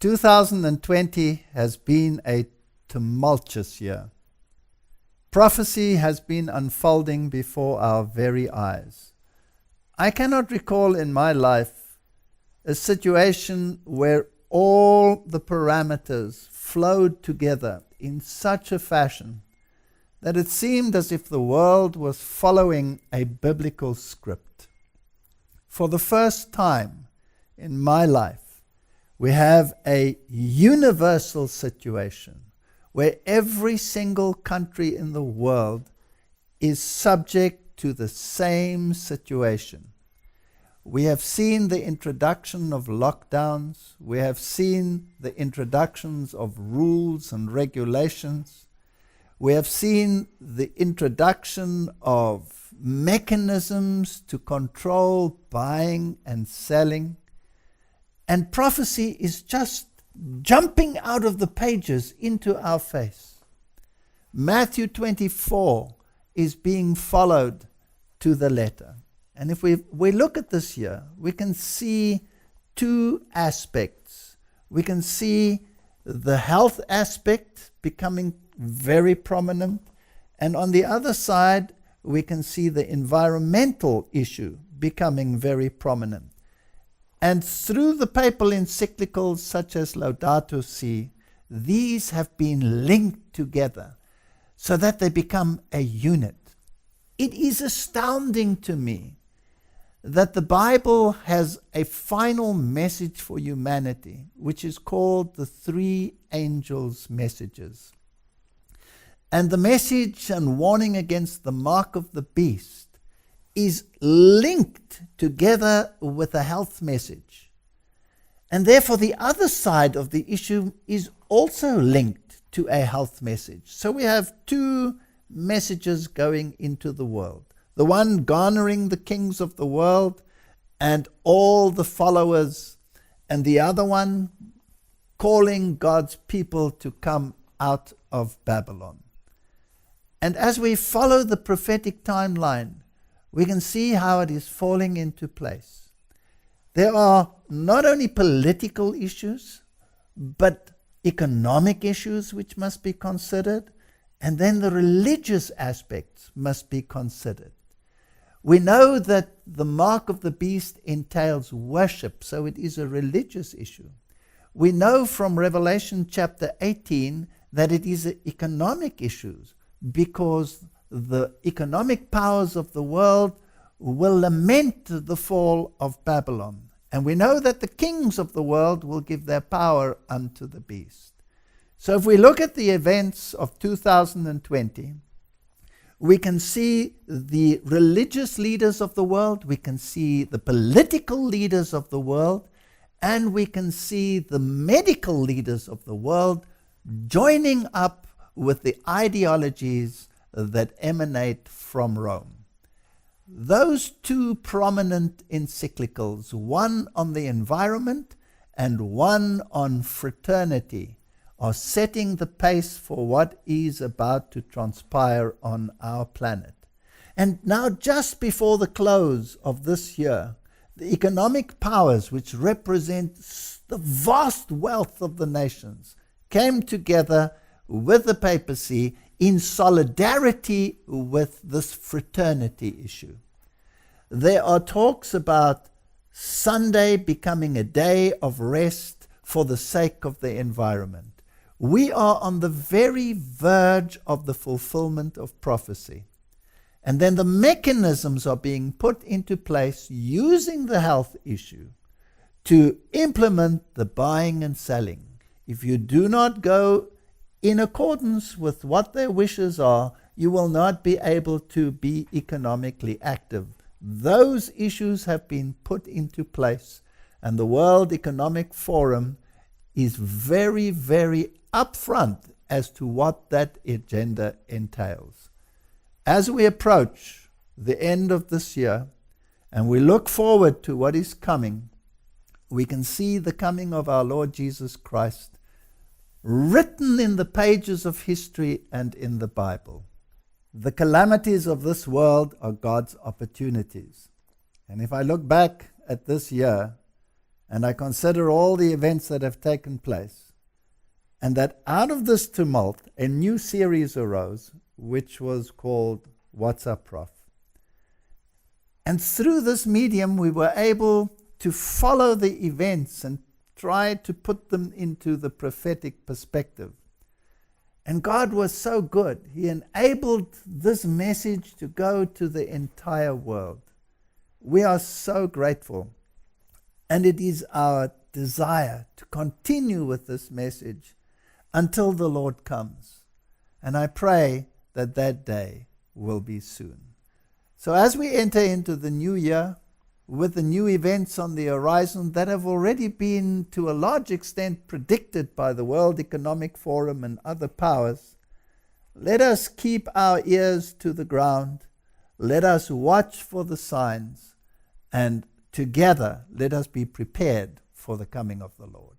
2020 has been a tumultuous year. Prophecy has been unfolding before our very eyes. I cannot recall in my life a situation where all the parameters flowed together in such a fashion that it seemed as if the world was following a biblical script. For the first time in my life, we have a universal situation where every single country in the world is subject to the same situation. We have seen the introduction of lockdowns. We have seen the introductions of rules and regulations. We have seen the introduction of mechanisms to control buying and selling. And prophecy is just jumping out of the pages into our face. Matthew 24 is being followed to the letter. And if we look at this here, we can see two aspects. We can see the health aspect becoming very prominent, and on the other side, we can see the environmental issue becoming very prominent. And through the papal encyclicals such as Laudato Si, these have been linked together so that they become a unit. It is astounding to me that the Bible has a final message for humanity, which is called the three angels' messages. And the message and warning against the mark of the beast is linked together with a health message. And therefore the other side of the issue is also linked to a health message. So we have two messages going into the world. The one garnering the kings of the world and all the followers, and the other one calling God's people to come out of Babylon. And as we follow the prophetic timeline, we can see how it is falling into place. There are not only political issues, but economic issues which must be considered, and then the religious aspects must be considered. We know that the mark of the beast entails worship, so it is a religious issue. We know from Revelation chapter 18 that it is economic issues, because the economic powers of the world will lament the fall of Babylon. And we know that the kings of the world will give their power unto the beast. So if we look at the events of 2020, we can see the religious leaders of the world, we can see the political leaders of the world, and we can see the medical leaders of the world joining up with the ideologies that emanate from Rome. Those two prominent encyclicals, one on the environment and one on fraternity, are setting the pace for what is about to transpire on our planet. And now, just before the close of this year, the economic powers which represent the vast wealth of the nations came together with the papacy in solidarity with this fraternity issue. There are talks about Sunday becoming a day of rest for the sake of the environment. We are on the very verge of the fulfillment of prophecy. And then the mechanisms are being put into place using the health issue to implement the buying and selling. If you do not go in accordance with what their wishes are, you will not be able to be economically active. Those issues have been put into place, and the World Economic Forum is very, very upfront as to what that agenda entails. As we approach the end of this year, and we look forward to what is coming, we can see the coming of our Lord Jesus Christ written in the pages of history and in the Bible. The calamities of this world are God's opportunities. And if I look back at this year, and I consider all the events that have taken place, and that out of this tumult, a new series arose, which was called What's Up, Prof? And through this medium, we were able to follow the events and try to put them into the prophetic perspective. And God was so good. He enabled this message to go to the entire world. We are so grateful. And it is our desire to continue with this message until the Lord comes. And I pray that that day will be soon. So as we enter into the new year, with the new events on the horizon that have already been to a large extent predicted by the World Economic Forum and other powers, let us keep our ears to the ground, let us watch for the signs, and together let us be prepared for the coming of the Lord.